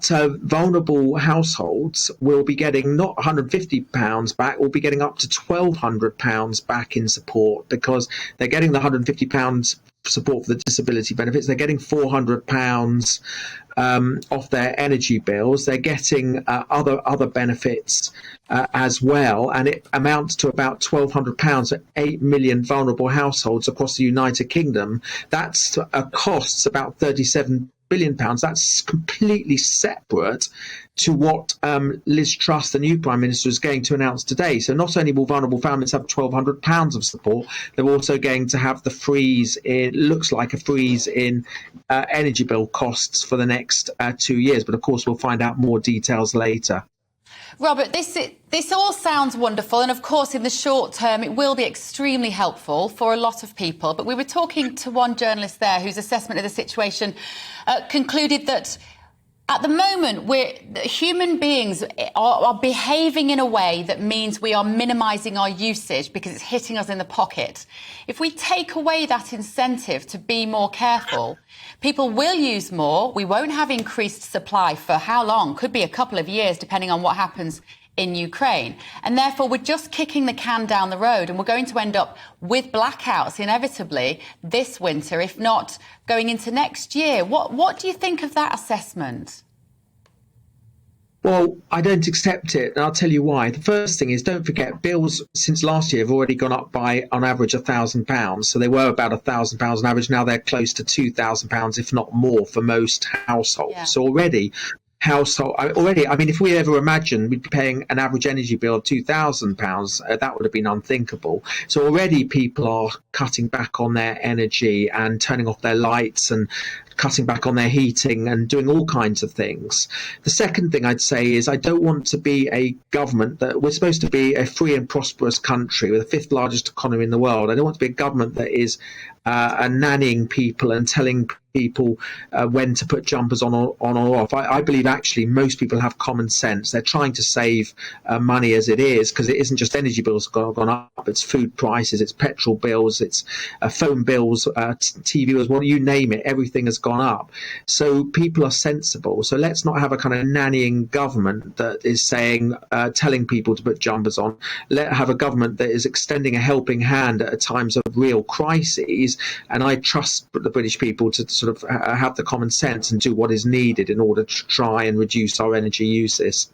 vulnerable households will be getting not £150 back, will be getting up to £1,200 back in support, because they're getting the £150 support for the disability benefits. They're getting £400 off their energy bills. They're getting other benefits as well, and it amounts to about £1,200 for 8 million vulnerable households across the United Kingdom. That's costs about £37 billion. That's completely separate to what Liz Truss, the new Prime Minister, is going to announce today. So not only will vulnerable families have £1,200 of support, they're also going to have the freeze, it looks like a freeze in energy bill costs for the next 2 years. But of course, we'll find out more details later. Robert, this all sounds wonderful, and of course in the short term it will be extremely helpful for a lot of people. But we were talking to one journalist there whose assessment of the situation concluded that at the moment human beings are behaving in a way that means we are minimising our usage because it's hitting us in the pocket. If we take away that incentive to be more careful, people will use more. We won't have increased supply for how long? Could be a couple of years, depending on what happens in Ukraine. And therefore, we're just kicking the can down the road, and we're going to end up with blackouts inevitably this winter, if not going into next year. What do you think of that assessment? Well, I don't accept it, and I'll tell you why. The first thing is, don't forget, bills since last year have already gone up by, on average, £1,000. So they were about £1,000 on average. Now they're close to £2,000, if not more, for most households. Yeah. So already, I mean, if we ever imagined we'd be paying an average energy bill of £2,000, that would have been unthinkable. So already people are cutting back on their energy and turning off their lights and cutting back on their heating and doing all kinds of things. The second thing I'd say is, I don't want to be a government that we're supposed to be a free and prosperous country with the 5th largest economy in the world. I don't want to be a government that is nannying people and telling people when to put jumpers on or off. I believe actually most people have common sense. They're trying to save money as it is, because it isn't just energy bills gone up, it's food prices, it's petrol bills, it's phone bills, TV bills, well, you name it, everything has gone up. So people are sensible. So let's not have a kind of nannying government that is saying, telling people to put jumpers on. Let's have a government that is extending a helping hand at times of real crises. And I trust the British people to sort of have the common sense and do what is needed in order to try and reduce our energy uses.